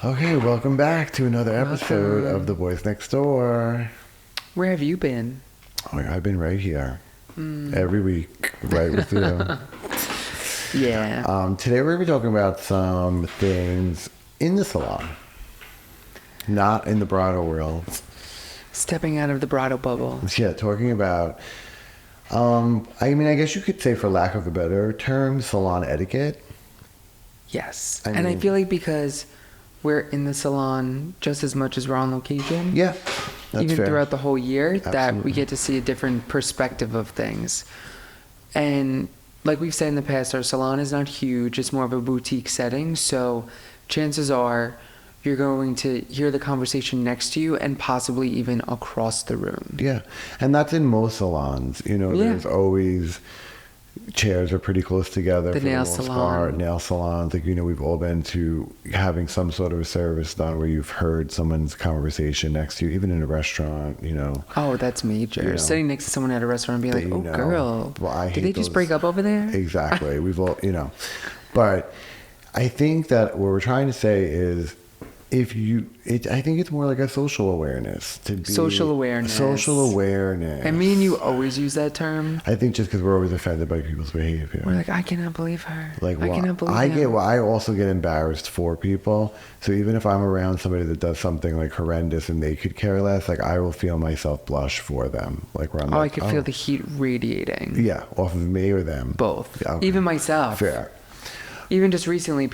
Okay, welcome back to another episode of The Boys Next Door. Where have you been? Oh, I've been right here every week, right with you. Yeah. Today we're going to be talking about some things in the salon, not in the bridal world. Stepping out of the bridal bubble. Yeah, talking about, I guess you could say, for lack of a better term, salon etiquette. Yes. I I mean- feel like because we're in the salon just as much as we're on location. Yeah, that's even fair. throughout the whole year, that we Absolutely. get to see a different perspective of things. And like we've said in the past, our salon is not huge. It's more of a boutique setting. So chances are you're going to hear the conversation next to you and possibly even across the room. Yeah, and that's in most salons. Yeah. There's always chairs are pretty close together. The for nail the most salon. part. Nail salons, we've all been to having some sort of a service done where you've heard someone's conversation next to you, even in a restaurant. Oh, that's major. You know. Sitting next to someone at a restaurant and being That like, you oh, know. girl, Well, I did hate they just those- break up over there? Exactly. We've all, but I think that what we're trying to say is, I think it's more like a social awareness to be Social awareness. Social awareness. And me and you always use that term. I think just because we're always offended by people's behavior. We're like, I cannot believe her. Like, I well, cannot believe him. I also get embarrassed for people. So even if I'm around somebody that does something like horrendous and they could care less, like I will feel myself blush for them. Like where I'm Oh, I like, could feel the heat radiating. yeah, off of me or them. Both. Yeah, okay. Even myself. Fair. Even just recently,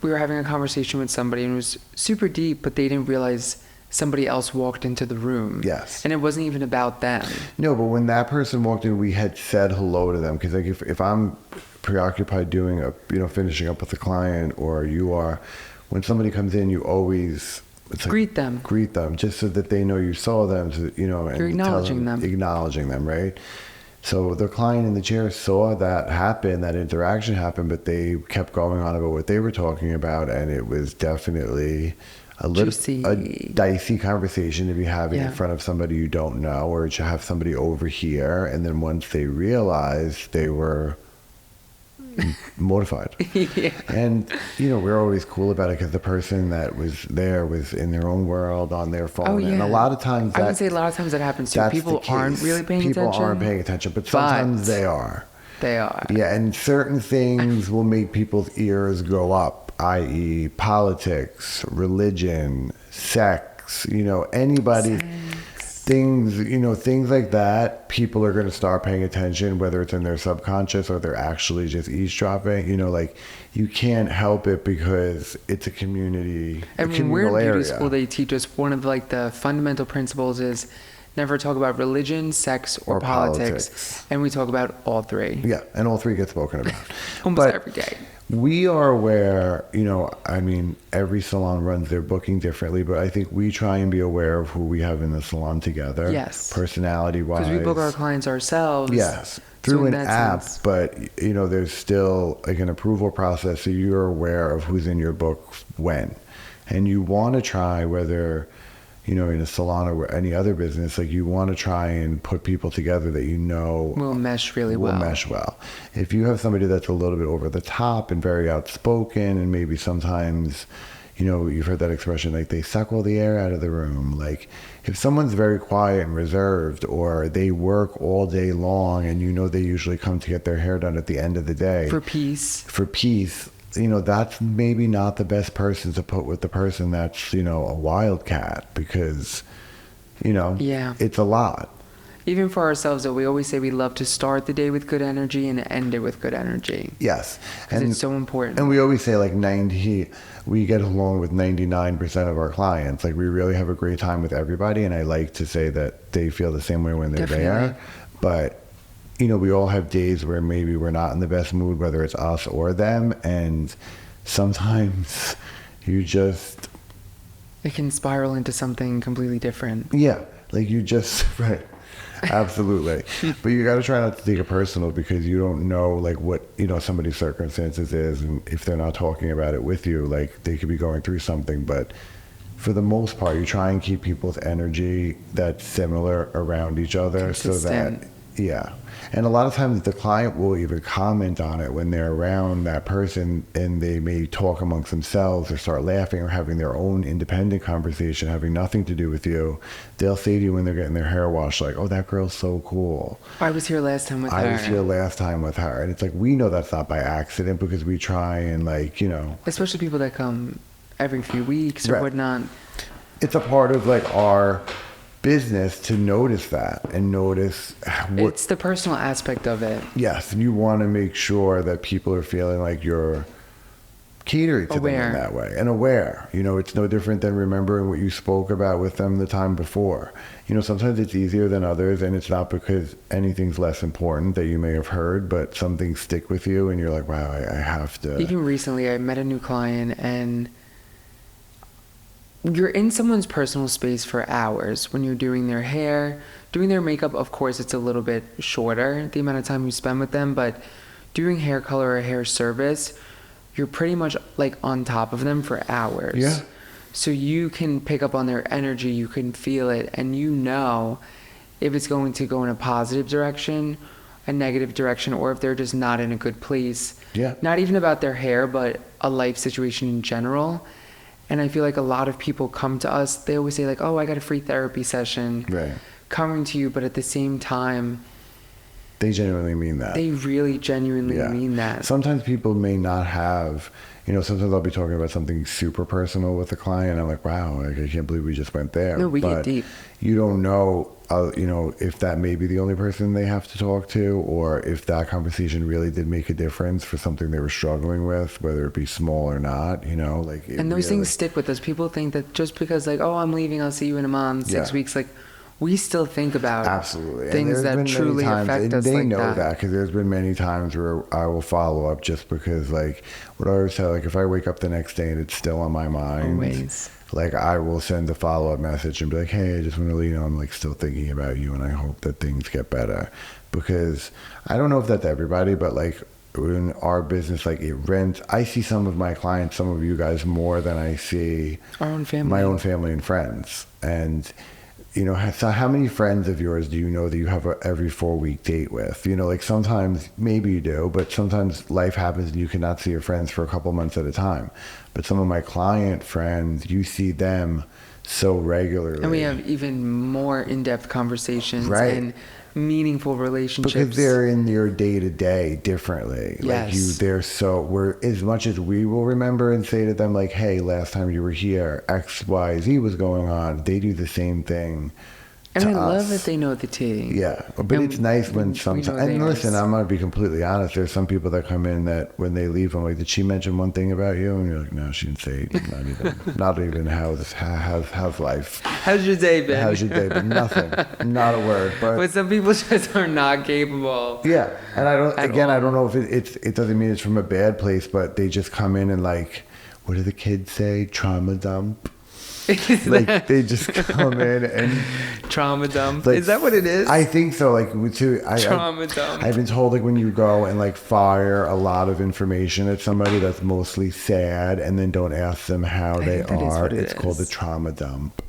we were having a conversation with somebody and it was super deep, but they didn't realize somebody else walked into the room. Yes. And it wasn't even about them. No, but when that person walked in, we had said hello to them. Because like if I'm preoccupied doing finishing up with a client, or you are, when somebody comes in, you always Greet them. Greet them, just so that they know you saw them. So, and You're acknowledging them. Acknowledging them, right? So the client in the chair saw that happen, that interaction happen, but they kept going on about what they were talking about, and it was definitely a dicey conversation to be having in front of somebody you don't know, or to have somebody over here, and then once they realized, they were mortified. Yeah. And we're always cool about it because the person that was there was in their own world on their phone. Oh, yeah. And a lot of times I would say a lot of times that happens too. that's People the case. aren't really paying attention. People aren't paying attention, but sometimes they are. They are. Yeah, and certain things will make people's ears go up, i.e. politics, religion, sex, anybody. Things like that, people are going to start paying attention, whether it's in their subconscious or they're actually just eavesdropping. You can't help it because it's a community, And a when we're in communal beauty area. school, they teach us one of the fundamental principles is never talk about religion, sex, or politics. And we talk about all three. Yeah, and all three get spoken about. Almost But every day. we are aware, every salon runs their booking differently, but I think we try and be aware of who we have in the salon together. Yes. Personality-wise. Because we book our clients ourselves. Yes, So through in an that app, sense- but there's still like an approval process, so you're aware of who's in your book when, and you want to try, whether in a salon or any other business, like you want to try and put people together that will mesh really will well. mesh well. If you have somebody that's a little bit over the top and very outspoken, and maybe sometimes you've heard that expression, like they suck all the air out of the room. Like if someone's very quiet and reserved, or they work all day long and they usually come to get their hair done at the end of the day For peace. that's maybe not the best person to put with the person that's a wildcat, because Yeah. it's a lot. Even for ourselves, though, we always say we love to start the day with good energy and end it with good energy. Yes, Because it's so important. And we always say we get along with 99% of our clients. Like we really have a great time with everybody, and I like to say that they feel the same way when they're there. But we all have days where maybe we're not in the best mood, whether it's us or them, and sometimes you just It can spiral into something completely different. right. Absolutely. But you got to try not to take it personal, because you don't know what somebody's circumstances is, and if they're not talking about it with you, they could be going through something. But for the most part, you try and keep people's energy that's similar around each other, Consistent. so that Yeah. And a lot of times the client will even comment on it when they're around that person, and they may talk amongst themselves or start laughing or having their own independent conversation, having nothing to do with you. They'll say to you when they're getting their hair washed, like, oh, that girl's so cool. I was here last time with her. I was here last time with her. And it's like, we know that's not by accident, because we try and, like, you know. Especially people that come every few weeks or Right. whatnot. It's a part of, like, our business to notice that and notice what. It's the personal aspect of it. Yes, and you want to make sure that people are feeling like you're catering to them in that way and aware. You know, it's no different than remembering what you spoke about with them the time before. You know, sometimes it's easier than others, and it's not because anything's less important that you may have heard, but some things stick with you, and you're like, wow, I have to. Even recently, I met a new client, and you're in someone's personal space for hours when you're doing their hair, doing their makeup. Of course, it's a little bit shorter, the amount of time you spend with them, but doing hair color or hair service, you're pretty much like on top of them for hours. Yeah. So you can pick up on their energy, you can feel it, and you know if it's going to go in a positive direction, a negative direction, or if they're just not in a good place. Yeah. Not even about their hair, but a life situation in general. And I feel like a lot of people come to us, they always say like, oh, I got a free therapy session Right. coming to you, but at the same time, They genuinely mean that. they really genuinely mean that. Sometimes people may not have, you know, sometimes I'll be talking about something super personal with a client, and I'm like, wow, like, I can't believe we just went there. No, we But get deep. You don't know, you know, if that may be the only person they have to talk to, or if that conversation really did make a difference for something they were struggling with, whether it be small or not, you know, like. And those things stick with us. People think that just because like, oh, I'm leaving, I'll see you in a month, 6 weeks, like, we still think about absolutely things that truly affect us. They know that because there's been many times where I will follow up just because, like, what I always say, like, if I wake up the next day and it's still on my mind, Always. like, I will send a follow-up message and be like, hey, I just want to let you know I'm, like, still thinking about you, and I hope that things get better. Because I don't know if that's everybody, but, like, in our business, like, it rents. I see some of my clients, some of you guys, more than I see Our own family. my own family and friends. And you know, so how many friends of yours do you know that you have a every 4-week date with? You know, like, sometimes maybe you do, but sometimes life happens and you cannot see your friends for a couple months at a time. But some of my client friends, you see them so regularly. And we have even more in-depth conversations Right. and meaningful relationships. Because they're in your day-to-day differently. Like, Yes. we're, as much as we will remember and say to them, like, hey, last time you were here, X, Y, Z was going on, they do the same thing. And I to love us. that they know the tea. Yeah, but And it's nice when we sometimes. know And theirs. listen, I'm gonna be completely honest. There's some people that come in that when they leave, I'm like, did she mention one thing about you? And you're like, no, she didn't say not even how's life. How's your day been? How's your day? But nothing, not a word. But some people just are not capable. Yeah, and I don't. At Again, all. I don't know if it doesn't mean it's from a bad place, but they just come in and, like, what do the kids say? Trauma dump. Like, they just come in and Trauma dump. like, Is that what it is? I think so. Like, Trauma dump. I've been told, like, when you go and, like, fire a lot of information at somebody that's mostly sad, and then don't ask them how they think that is are, what it it's called a is. trauma dump.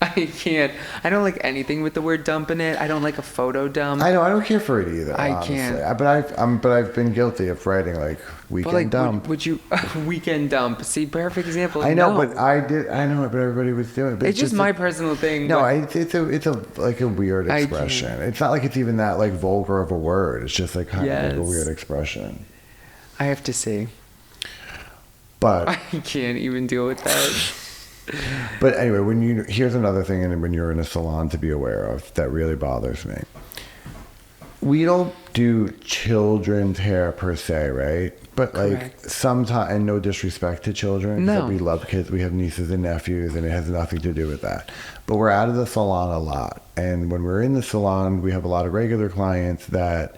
I can't. I don't like anything with the word dump in it. I don't like a photo dump. I know. I don't care for it either. I honestly. can't. But I've been guilty of writing, like, weekend But like, dump. would you weekend dump? See, perfect example. I know, No. but I know, but everybody was doing it. But it's just my personal thing. No, but it's a like a weird I expression. can't. It's not like it's even that, like, vulgar of a word. It's just, like, kind of like a Yes. weird expression. I have to see. But I can't even deal with that. But anyway, here's another thing, and when you're in a salon to be aware of that really bothers me. We don't do children's hair per se, right? But, like, Correct. sometimes, and no disrespect to children, No. but we love kids. We have nieces and nephews, and it has nothing to do with that. But we're out of the salon a lot, and when we're in the salon, we have a lot of regular clients that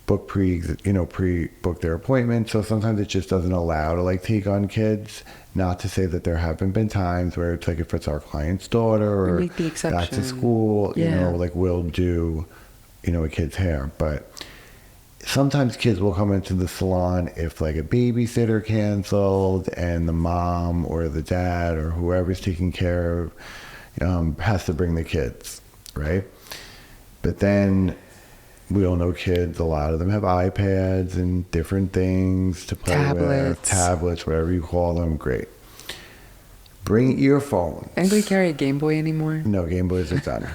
pre-book their appointments. So sometimes it just doesn't allow to, like, take on kids. Not to say that there haven't been times where it's like, if it's our client's daughter We or make the back to exception. school, you Yeah. know, like, we'll do, you know, a kid's hair. But sometimes kids will come into the salon if, like, a babysitter canceled and the mom or the dad or whoever's taking care of has to bring the kids, right? But then We all know kids, a lot of them have iPads and different things to play with. Tablets, whatever you call them. Great. Bring earphones. Anybody carry a Game Boy anymore? No, Game Boys are done.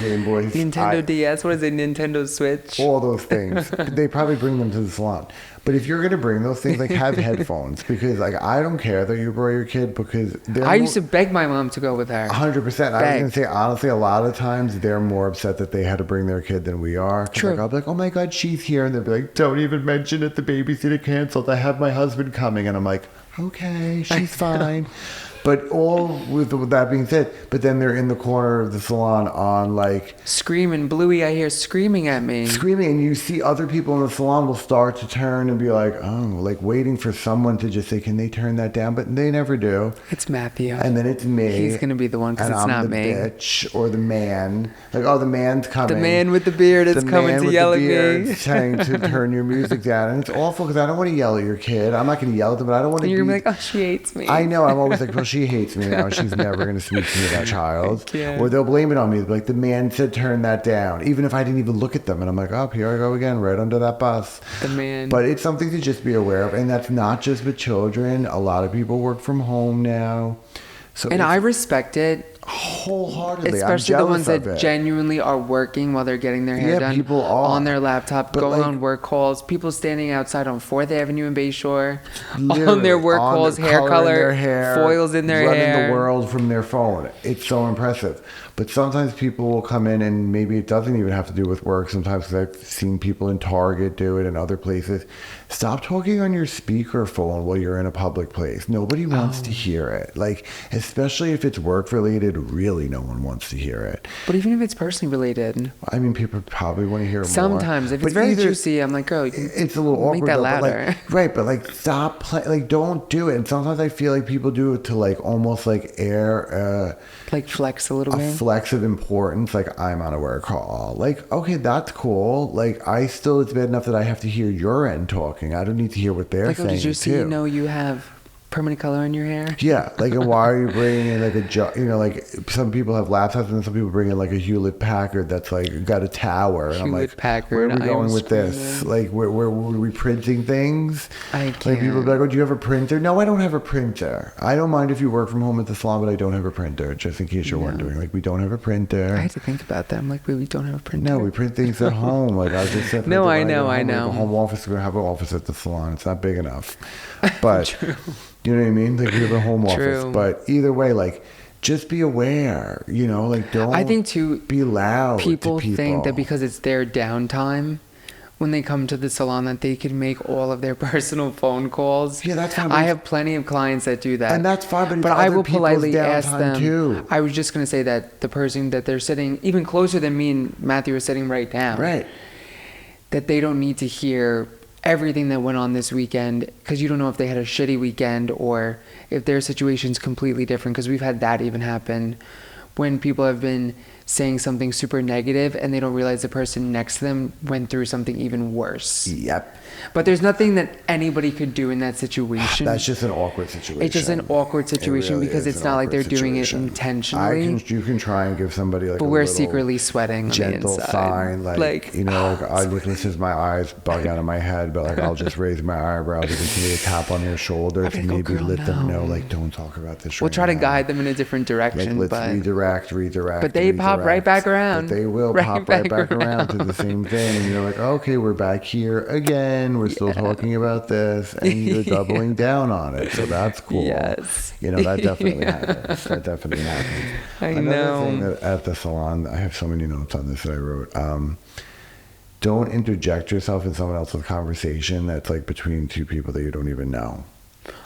Game Boys. Nintendo DS, what is it? Nintendo Switch? All those things. They probably bring them to the salon. But if you're going to bring those things, like, have headphones. Because, like, I don't care that you borrow your kid because I used to beg my mom to go with her. 100%. I was going to say, honestly, a lot of times they're more upset that they had to bring their kid than we are. True. Like, I'll be like, oh my God, she's here. And they'll be like, don't even mention it. The babysitter canceled. I have my husband coming. And I'm like, okay, she's fine. But all with that being said, but then they're in the corner of the salon on, like... Screaming. Bluey, I hear screaming at me. Screaming, and you see other people in the salon will start to turn and be like, oh, like waiting for someone to just say, can they turn that down? But they never do. It's Matthew. And then it's me. He's going to be the one because it's not me. And I'm the bitch or the man. Like, oh, the man's coming. The man with the beard is coming to yell at me. Saying to turn your music down. And it's awful because I don't want to yell at your kid. I'm not going to yell at them, but I don't want to And you're going to be like, oh, she hates me. I know. I'm always like, well, she hates me now. She's never going to speak to me, that child. Or they'll blame it on me. They'll be like, the man said turn that down. Even if I didn't even look at them. And I'm like, oh, here I go again, right under that bus. The man. But it's something to just be aware of. And that's not just with children. A lot of people work from home now. And I respect it. Wholeheartedly. Especially the ones that genuinely are working while they're getting their hair done. People are. On their laptop, going on work calls. People standing outside on 4th Avenue in Bayshore. On their work calls, hair color, their hair, foils in their hair. Running the world from their phone. It's so impressive. But sometimes people will come in and maybe it doesn't even have to do with work. Sometimes, because I've seen people in Target do it and other places. Stop talking on your speakerphone while you're in a public place. Nobody wants to hear it. Like, especially if it's work related, really no one wants to hear it. But even if it's personally related. I mean, people probably want to hear it more. Sometimes. If it's very juicy, I'm like, girl, you can it's a little awkward. Make that louder. But like, stop like, don't do it. And sometimes I feel like people do it to like, almost like air... like flex a little bit. Flex of importance, like I'm on a work call. Like, okay, that's cool. Like, it's bad enough that I have to hear your end talking. I don't need to hear what they're saying. Did you see? You have permanent color in your hair. Yeah, like, and why are you bringing in like like some people have laptops and some people bring in like a Hewlett Packard that's like got a tower. And I'm like, Packard, where are we going with this? Like, where were we printing things? I can't. Like, people be like, oh, do you have a printer? No, I don't have a printer. I don't mind if you work from home at the salon, but I don't have a printer. Just in case you're wondering, like, we don't have a printer. I had to think about that. I'm like, we don't have a printer. No, we print things at home. Like, I just said. No, I know. Like a home office. We're gonna have an office at the salon. It's not big enough, but. True. You know what I mean? Like, we have a home True. office. But either way, like, just be aware, like, don't I think too, be loud. People think that because it's their downtime, when they come to the salon, that they can make all of their personal phone calls. Yeah, that's fine. I have plenty of clients that do that. And that's fine, but I will politely ask them. Too. I was just going to say that the person that they're sitting, even closer than me and Matthew are sitting right now. Right. That they don't need to hear everything that went on this weekend, because you don't know if they had a shitty weekend or if their situation's completely different, because we've had that even happen when people have been saying something super negative and they don't realize the person next to them went through something even worse. Yep. But there's nothing that anybody could do in that situation. That's just an awkward situation. It's just an awkward situation really because it's not like they're doing it intentionally. You can try and give somebody like but a we're little secretly sweating on gentle the inside. sign, like I listen since my eyes bug out of my head, but like I'll just raise my eyebrows and continue to tap on their shoulder to maybe let them know, like, don't talk about this. We'll try to guide them in a different direction. Like, let's redirect. But they pop right back around. But they will pop right back around to the same thing, and you're like, okay, we're back here again. We're still talking about this, and you're doubling down on it. So that's cool. Yes. That definitely happens. That definitely happens. Another thing that at the salon, I have so many notes on this that I wrote. Don't interject yourself in someone else's conversation that's like between two people that you don't even know.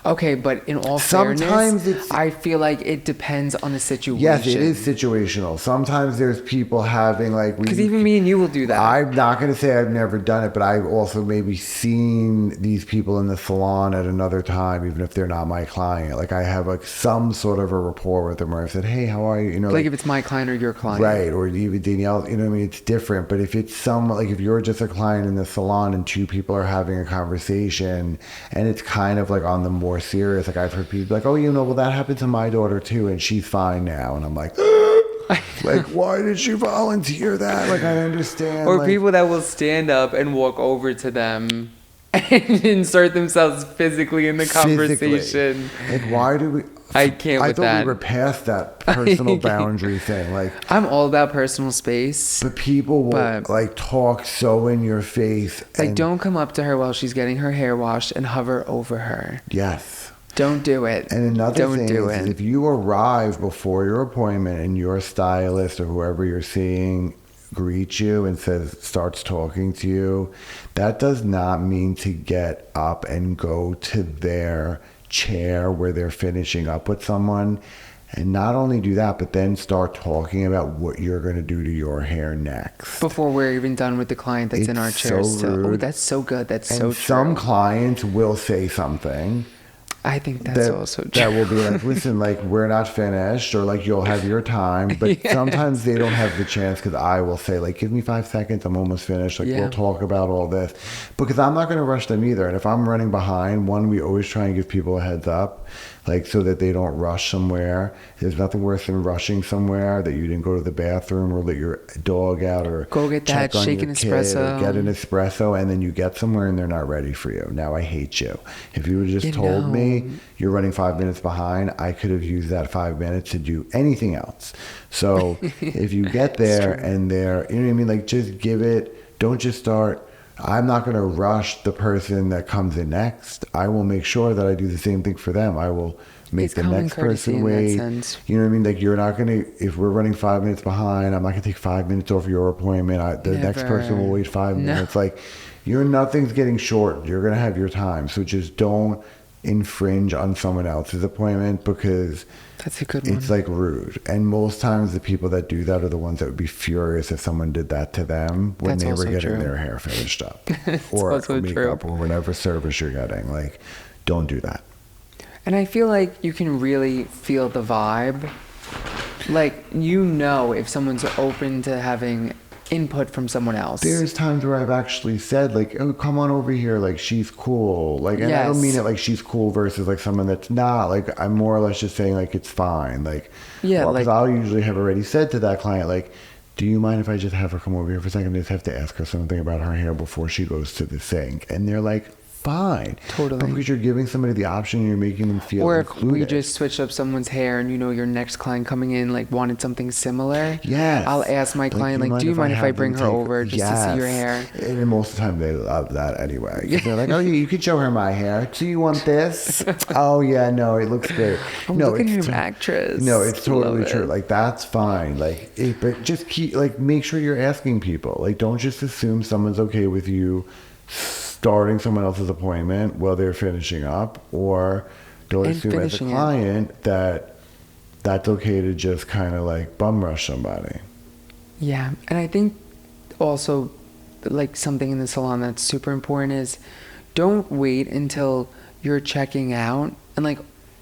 Okay, but in all fairness, I feel like it depends on the situation. Yes, it is situational. Sometimes there's people having like... Because even me and you will do that. I'm not going to say I've never done it, but I've also maybe seen these people in the salon at another time, even if they're not my client. Like, I have like some sort of a rapport with them where I've said, hey, how are you? Like if it's my client or your client. Right, or even Danielle, you know what I mean? It's different. But if it's if you're just a client in the salon and two people are having a conversation and it's kind of like on the more serious, like I've heard people like, oh, well, that happened to my daughter too, and she's fine now, and I'm like, Like, why did she volunteer that? Like, I understand. Or like, people that will stand up and walk over to them and insert themselves physically in the conversation. Like, why do we? I can't I with thought that. we were past that personal boundary thing. Like, I'm all about personal space. but people will But- like talk so in your face. Like, and- don't come up to her while she's getting her hair washed and hover over her. Yes. Don't do it. And another Don't thing do is it. if you arrive before your appointment and your stylist or whoever you're seeing greets you and starts talking to you, that does not mean to get up and go to their chair where they're finishing up with someone. And not only do that, but then start talking about what you're going to do to your hair next. Before we're even done with the client that's in our It's chairs. so rude. Oh, that's so good. That's And so some true. clients will say something I think that's also true. that will be like, listen, like, we're not finished, or like, you'll have your time. But Yes. sometimes they don't have the chance, because I will say, like, give me 5 seconds, I'm almost finished, like, Yeah. we'll talk about all this, because I'm not going to rush them either. And if I'm running behind, we always try and give people a heads up, like, so that they don't rush somewhere. There's nothing worse than rushing somewhere that you didn't go to the bathroom or let your dog out, or Go get check that on shake your an kid, espresso. or get an espresso, and then you get somewhere and they're not ready for you. Now I hate you. If you would have just told me you're running 5 minutes behind, I could have used that 5 minutes to do anything else. So if you get there and they're, you know what I mean, like, just give it. Don't just start. I'm not going to rush the person that comes in next. I will make sure that I do the same thing for them. I will make It's the common next courtesy person in that wait. sense. You know what I mean? Like, you're not going to, if we're running 5 minutes behind, I'm not going to take 5 minutes off your appointment. The next Never. person will wait 5 No. minutes. Like, nothing's getting short. You're going to have your time. So just don't infringe on someone else's appointment, because That's a good one. it's like rude. And most times the people that do that are the ones that would be furious if someone did that to them when That's they were also getting true. their hair finished up It's or also makeup true. or whatever service you're getting. Like, don't do that. And I feel like you can really feel the vibe. Like, if someone's open to having input from someone else. There's times where I've actually said, like, oh, come on over here, like, she's cool. Like, and I don't Yes. mean it like she's cool versus like someone that's not. Like, I'm more or less just saying, like, it's fine. Like, Yeah, because like- I'll usually have already said to that client, like, do you mind if I just have her come over here for a second? I just have to ask her something about her hair before she goes to the sink. And they're like, fine. Totally. But because you're giving somebody the option and you're making them feel Or if included. we just switched up someone's hair and your next client coming in like wanted something similar. Yes. I'll ask my client like, do you mind if I have bring them her take- over just to see your hair? And most of the time they love that anyway. 'Cause they're like, oh, yeah, you could show her my hair. Do you want this? Oh, yeah, no, it looks great. Oh, no, look at it's him, actress. No, it's totally Love true. it. Like, that's fine. Like, but just make sure you're asking people. Like, don't just assume someone's okay with you starting someone else's appointment while they're finishing up, or don't And assume as a finishing it. client that that's okay to just kind of like bum rush somebody. Yeah, and I think also like something in the salon that's super important is don't wait until you're checking out and like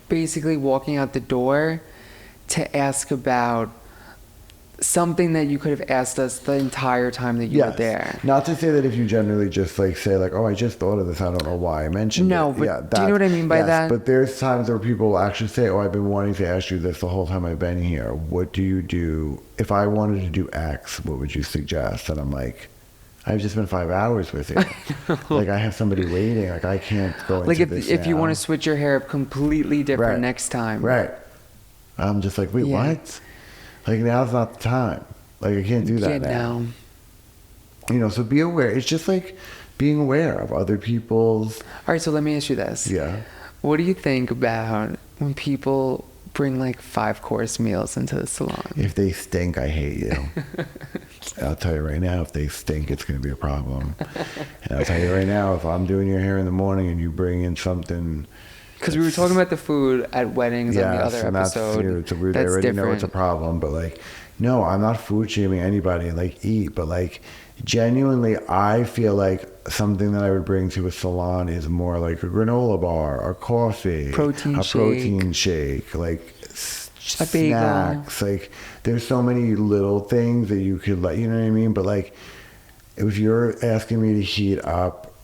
basically walking out the door to ask about something that you could have asked us the entire time that you were there. Not to say that if you generally just like say like, oh, I just thought of this, I don't know why I mentioned No, it. but do you know what I mean by that? But there's times where people will actually say, oh, I've been wanting to ask you this the whole time I've been here. What do you do? If I wanted to do X, what would you suggest? And I'm like, I've just been 5 hours with you. Like, I have somebody waiting. Like, I can't go into Like this if you now. want to switch your hair up completely different Right. next time. Right. I'm just like, wait, Yeah. what? Like, now's not the time. Like, I can't do that now. So be aware. It's just like being aware of other people's. All right, so let me ask you this. Yeah. What do you think about when people bring like 5-course meals into the salon? If they stink, I hate you. I'll tell you right now, if they stink, it's going to be a problem. And I'll tell you right now, if I'm doing your hair in the morning and you bring in something. Because we were talking about the food at weddings on the other and episode. That's weird. I That's already different. know it's a problem, but like, no, I'm not food shaming anybody. Like, eat, but like, genuinely, I feel like something that I would bring to a salon is more like a granola bar, or coffee, Protein a shake. protein shake, like A bagel. snacks. Like, there's so many little things that you could like, you know what I mean? But like, if you're asking me to heat up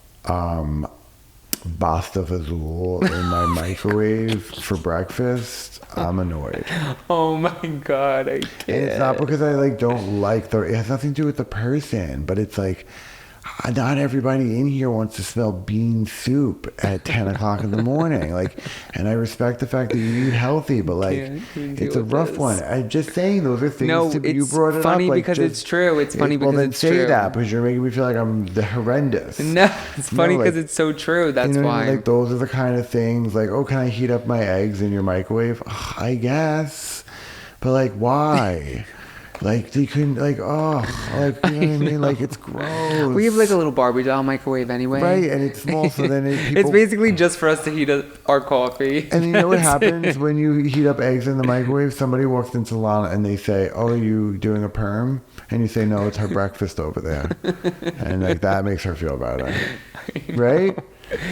pasta fazool in my microwave for breakfast, I'm annoyed. Oh my God, I can't. And it's not because I like don't like it has nothing to do with the person, but it's like not everybody in here wants to smell bean soup at 10 o'clock in the morning. Like, and I respect the fact that you eat healthy, but like, it's a rough one. I'm just saying those are things you brought it up. Funny like, because it's true. It's funny because it's true. Well, then say that because you're making me feel like I'm the horrendous. No, it's funny because it's so true. That's why. Like, those are the kind of things like, oh, can I heat up my eggs in your microwave? Ugh, I guess. But like, why? Like, they couldn't, like, oh, like, you know what I mean? Like, it's gross. We have, like, a little Barbie doll microwave anyway. Right, and it's small, so then people... It's basically just for us to heat up our coffee. And you know what happens when you heat up eggs in the microwave? Somebody walks into Salon and they say, oh, are you doing a perm? And you say, no, it's her breakfast over there. And, like, that makes her feel better. Right?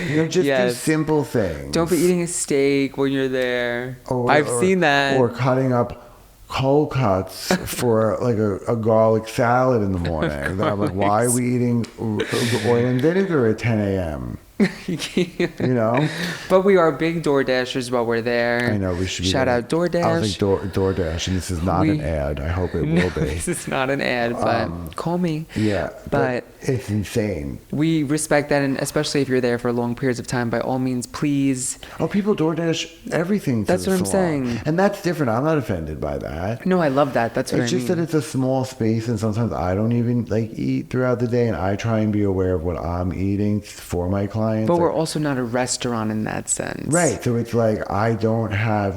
You know, just do simple things. Don't be eating a steak when you're there. I've seen that. Or cutting up cold cuts for like a garlic salad in the morning. I'm like, why are we eating oil and vinegar at 10 a.m.? You know? But we are big DoorDashers while we're there. I know, we should be. Shout out DoorDash. I was like DoorDash, and this is not an ad. I hope it will be. This is not an ad, but call me. Yeah. But it's insane. We respect that, and especially if you're there for long periods of time, by all means, please. Oh, people DoorDash everything to That's the what I'm salon. saying. And that's different. I'm not offended by that. No, I love that. That's what I mean. It's just that it's a small space, and sometimes I don't even like eat throughout the day, and I try and be aware of what I'm eating for my clients. But we're also not a restaurant in that sense. Right. So it's like, I don't have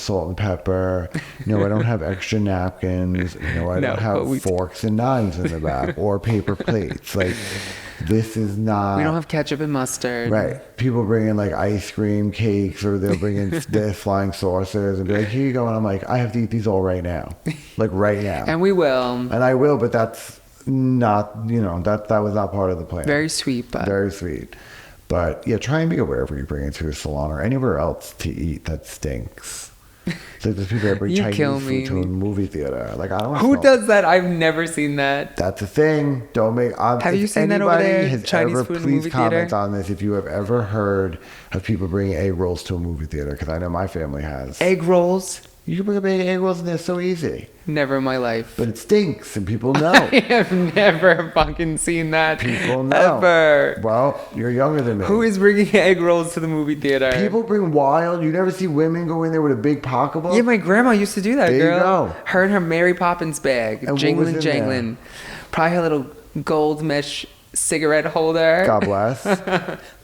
salt and pepper. No, I don't have extra napkins. No, I don't have forks and knives in the back or paper plates. Like, this is not... We don't have ketchup and mustard. Right. People bring in like ice cream, cakes, or they'll bring in their flying saucers and be like, here you go. And I'm like, I have to eat these all right now. Like, right now. And we will. And I will, but that's not, that was not part of the plan. Very sweet, but... Very sweet. But yeah, try and be aware of where you bring it to a salon or anywhere else to eat that stinks. It's like there's people that bring Chinese food to a movie theater. Like, I don't know. Who does that? I've never seen that. That's a thing. Don't make... Have you seen that over there? Chinese food in a movie theater? Please comment on this if you have ever heard of people bringing egg rolls to a movie theater, because I know my family has. Egg rolls? You can bring a bag of egg rolls and they're so easy. Never in my life. But it stinks and people know. I have never fucking seen that. People know. Ever. Well, you're younger than me. Who is bringing egg rolls to the movie theater? People bring wild. You never see women go in there with a big pocketbook? Yeah, my grandma used to do that, there girl. You go. Her and her Mary Poppins bag. And jingling, jangling. Probably her little gold mesh cigarette holder. God bless.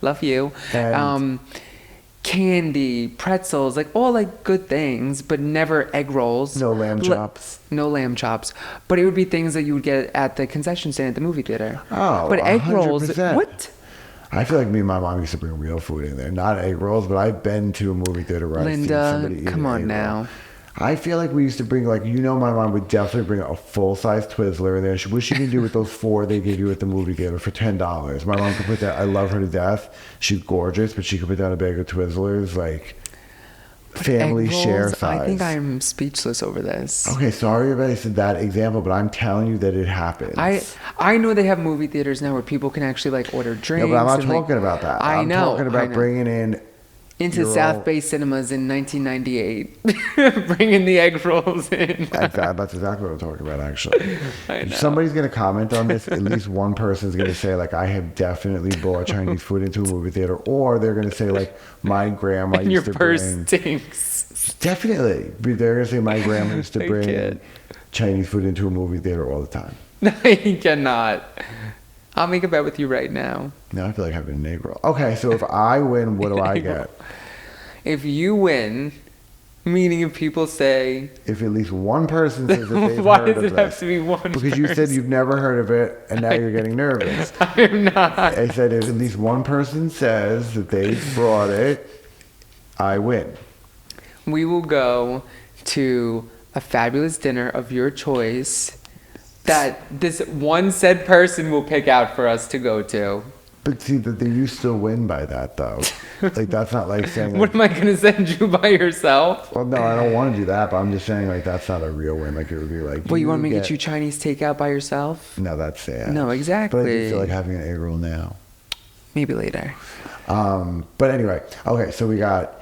Love you. And candy, pretzels, like all like good things, but never egg rolls. No lamb chops. No lamb chops. But it would be things that you would get at the concession stand at the movie theater. Oh, but egg 100%. Rolls, what? I feel like me and my mom used to bring real food in there. Not egg rolls, but I've been to a movie theater where I've seen somebody eat come on now. Roll. I feel like we used to bring, like, my mom would definitely bring a full-size Twizzler in there. What she can do with those 4 they give you at the movie theater for $10. My mom could put that. I love her to death. She's gorgeous, but she could put down a bag of Twizzlers, like, family share size. I think I'm speechless over this. Okay, sorry if I said that example, but I'm telling you that it happens. I know they have movie theaters now where people can actually, like, order drinks. No, but I'm not talking about that. I'm talking about bringing in... Into South Bay Cinemas in 1998. Bringing the egg rolls in. That's exactly what I'm talking about, actually. I know. If somebody's going to comment on this, at least one person's going to say, like, I have definitely brought Chinese food into a movie theater. Or they're going to say, like, my grandma and used to bring... your purse stinks. Definitely. They're going to say, my grandma used to bring Chinese food into a movie theater all the time. No, you cannot. I'll make a bet with you right now. Now I feel like having an egg roll. Okay, so if I win, what do I get? If you win, meaning if people say... If at least one person says that they've heard of this. Why does it have to be one person? Because you said you've never heard of it, and now you're getting nervous. I'm not. I said if at least one person says that they've brought it, I win. We will go to a fabulous dinner of your choice that this one said person will pick out for us to go to. But see, that you still win by that, though. Like, that's not like saying... Like, what am I going to send you by yourself? Well, no, I don't want to do that, but I'm just saying, like, that's not a real win. Like, it would be like... Well, you want me to get you Chinese takeout by yourself? No, that's sad. No, exactly. But I do feel like having an egg roll now. Maybe later. But anyway, okay, so we got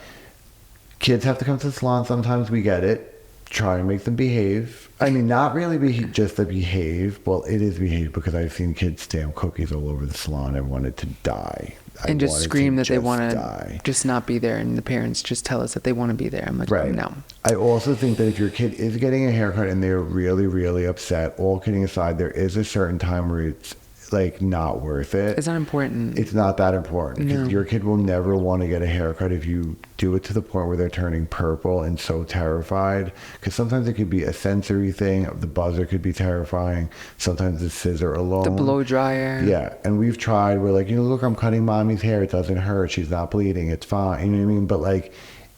kids have to come to the salon. Sometimes we get it. Try and make them behave. I mean, not really just to behave. Well, it is behave because I've seen kids stamp cookies all over the salon. I wanted to die. And just scream that they want to just not be there, and the parents just tell us that they want to be there. I'm like, right. No. I also think that if your kid is getting a haircut and they're really, really upset, all kidding aside, there is a certain time where it's like not worth it. It's not important. It's not that important. No. Your kid will never want to get a haircut if you do it to the point where they're turning purple and so terrified. Because sometimes it could be a sensory thing. The buzzer could be terrifying. Sometimes the scissor alone. The blow dryer. Yeah. And we've tried. We're like, look, I'm cutting mommy's hair. It doesn't hurt. She's not bleeding. It's fine. You know what I mean? But like,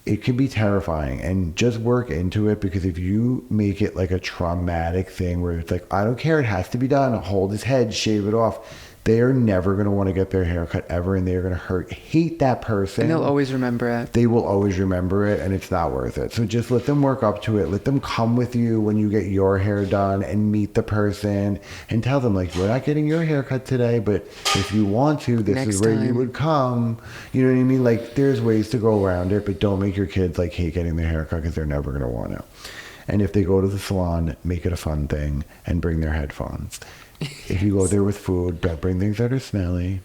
it can be terrifying, and just work into it, because if you make it like a traumatic thing where it's like, I don't care, it has to be done, hold his head, shave it off, they are never going to want to get their hair cut ever, and they're going to hate that person. And they'll always remember it. They will always remember it, and it's not worth it. So just let them work up to it. Let them come with you when you get your hair done and meet the person and tell them, like, we're not getting your hair cut today, but if you want to, this Next is where time you would come. You know what I mean? Like, there's ways to go around it, but don't make your kids, like, hate getting their hair cut, because they're never going to want to. And if they go to the salon, make it a fun thing and bring their headphones. If you go there with food, don't bring things that are smelly.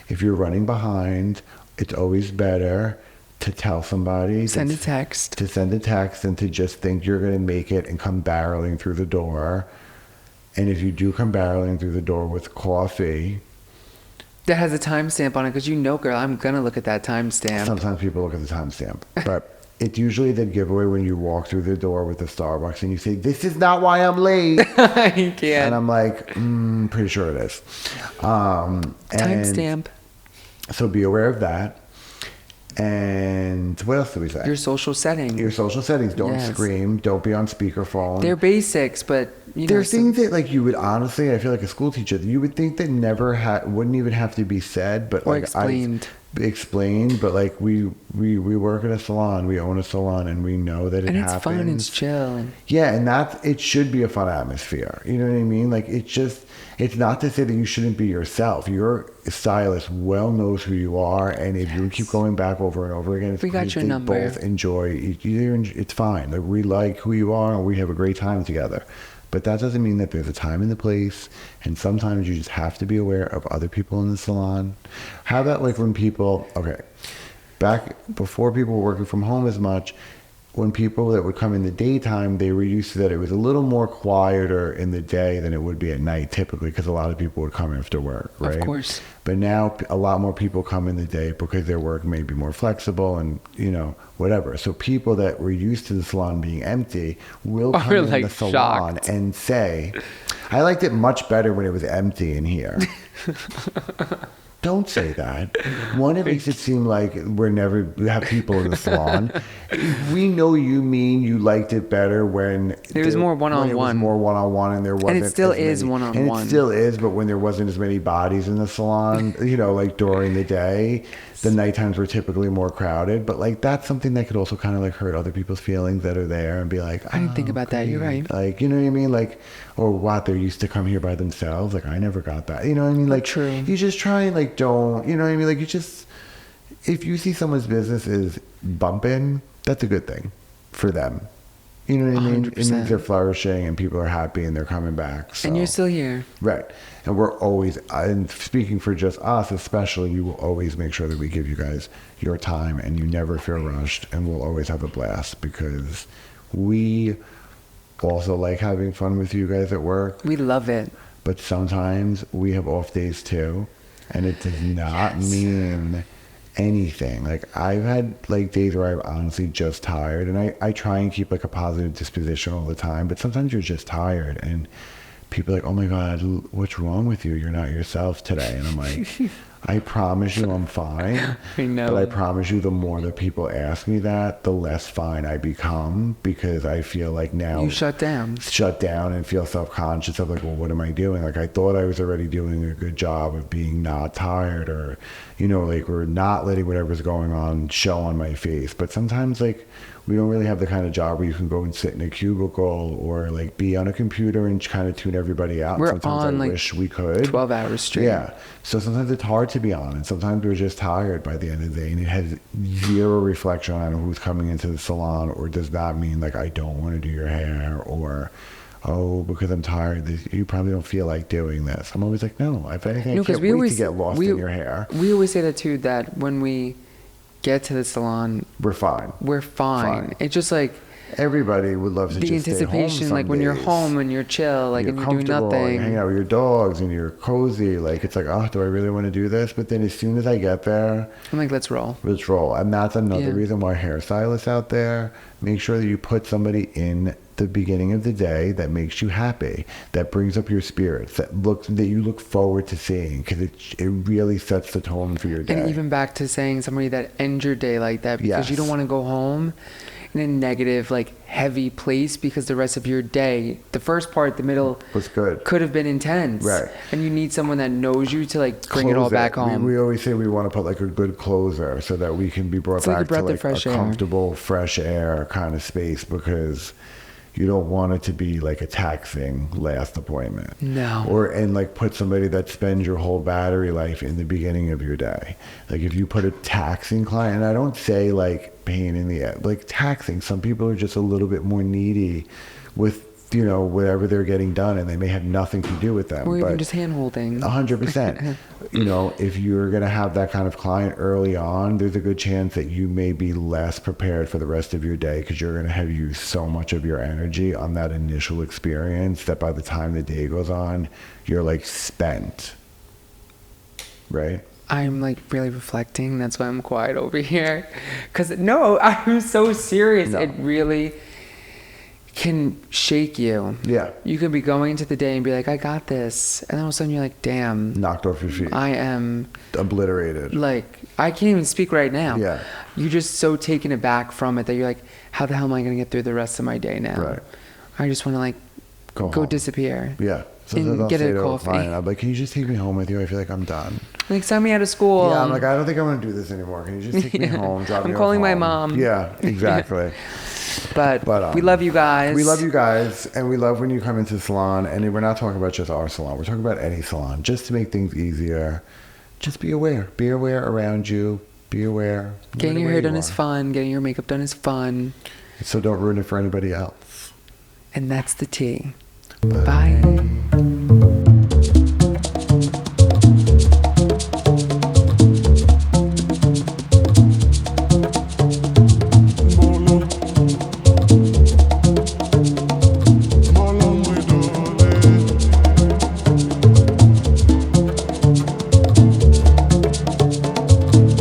If you're running behind, it's always better to tell somebody. Send a text. To send a text than to just think you're going to make it and come barreling through the door. And if you do come barreling through the door with coffee... That has a timestamp on it, because girl, I'm going to look at that timestamp. Sometimes people look at the timestamp. But it's usually the giveaway when you walk through the door with the Starbucks and you say, this is not why I'm late. You can't. And I'm like, pretty sure it is. Timestamp. So be aware of that. And what else do we say? Your social settings. Your social settings. Don't scream. Don't be on speakerphone. They're basics, but there's things that, like, you would honestly, I feel like a school teacher, you would think that never wouldn't even have to be said, but or like explained. But like we work at a salon, we own a salon, and we know that it happens. And it's fun, it's chill. Yeah, and it should be a fun atmosphere. You know what I mean? Like, it's not to say that you shouldn't be yourself. Your stylist well knows who you are, and if you keep going back over and over again, it's we got your they number. Both enjoy. It's fine. Like, we like who you are, and we have a great time together. But that doesn't mean that there's a time and the place, and sometimes you just have to be aware of other people in the salon. How about, like, when people, back before people were working from home as much, when people that would come in the daytime, they were used to that it was a little more quieter in the day than it would be at night, typically, because a lot of people would come after work, right? Of course. But now a lot more people come in the day because their work may be more flexible and, whatever. So people that were used to the salon being empty will come in the salon shocked. and say, I liked it much better when it was empty in here. Don't say that. One, it makes it seem like we have people in the salon. We know you mean you liked it better when it was more one-on-one. It was more one-on-one, and there wasn't. And it still is one-on-one. And it still is, but when there wasn't as many bodies in the salon, like during the day, the night times were typically more crowded. But like, that's something that could also kind of like hurt other people's feelings that are there, and be like, I didn't think about that. You're right. Like, you know what I mean? Like, or what, they're used to come here by themselves. Like, I never got that. You know what I mean? Like, true. You just try and like, don't, you know what I mean? Like, if you see someone's business is bumping, that's a good thing for them. You know what I mean? 100%. It means they're flourishing and people are happy and they're coming back. So. And you're still here. Right. And we're always, and speaking for just us especially, we will always make sure that we give you guys your time and you never feel rushed, and we'll always have a blast, because we also like having fun with you guys at work. We love it. But sometimes we have off days too, and it does not mean anything. Like, I've had like days where I'm honestly just tired, and I try and keep like a positive disposition all the time, but sometimes you're just tired, and people are like, oh my God, what's wrong with you? You're not yourself today. And I'm like, I promise you I'm fine. I know. But I promise you, the more that people ask me that, the less fine I become, because I feel like now you shut down and feel self-conscious of like, well, what am I doing? Like, I thought I was already doing a good job of being not tired, or, like, we're not letting whatever's going on show on my face. But sometimes, like, we don't really have the kind of job where you can go and sit in a cubicle or like be on a computer and kind of tune everybody out. We're sometimes on I like wish we could 12 hours straight. Yeah. So sometimes it's hard hard to be honest. Sometimes we're just tired by the end of the day, and it has zero reflection on who's coming into the salon, or does that mean like I don't want to do your hair, or oh, because I'm tired, you probably don't feel like doing this. I'm always like, no, if anything, I can't wait to get lost in your hair. We always say that too, that when we get to the salon, we're fine. We're fine. It's just like, everybody would love to the just anticipation, stay home like when you're home and you're chill, like, and you're doing nothing, hang out with your dogs and you're cozy. Like, it's like, oh, do I really want to do this? But then as soon as I get there, I'm like, let's roll. And that's another reason why hairstylists out there, make sure that you put somebody in the beginning of the day that makes you happy, that brings up your spirits, that you look forward to seeing, because it really sets the tone for your day. And even back to saying somebody that ends your day like that, because you don't want to go home in a negative, like, heavy place, because the rest of your day, the first part, the middle, was good, could have been intense, right? And you need someone that knows you to, like, bring it all back home. We always say we want to put like a good closer, so that we can be brought back to like a comfortable, fresh air kind of space, because you don't want it to be like a taxing last appointment. No. And like put somebody that spends your whole battery life in the beginning of your day. Like if you put a taxing client, and I don't say like pain in the ass, like taxing, some people are just a little bit more needy with, you know, whatever they're getting done, and they may have nothing to do with them. Or even just hand holding. 100%. You know, if you're going to have that kind of client early on, there's a good chance that you may be less prepared for the rest of your day, because you're going to have used so much of your energy on that initial experience that by the time the day goes on, you're like spent. Right? I'm like really reflecting. That's why I'm quiet over here. Because no, I'm so serious. No. It really can shake you. Yeah. You could be going into the day and be like, I got this. And then all of a sudden you're like, damn. Knocked off your feet. I am obliterated. Like, I can't even speak right now. Yeah. You're just so taken aback from it that you're like, how the hell am I going to get through the rest of my day now? Right. I just want to like go disappear. Yeah. And I'll get say a to coffee. client, I'm like, can you just take me home with you? I feel like I'm done. Like, send me out of school. Yeah, I'm like, I don't think I want to do this anymore. Can you just take me home, drop me I'm off calling my home? mom. Yeah, exactly. But we love you guys. We love you guys, and we love when you come into the salon. And we're not talking about just our salon. We're talking about any salon, just to make things easier. Just be aware. Be aware around you. Be aware. Getting your hair done is fun. Getting your makeup done is fun. So don't ruin it for anybody else. And that's the tea. Bye.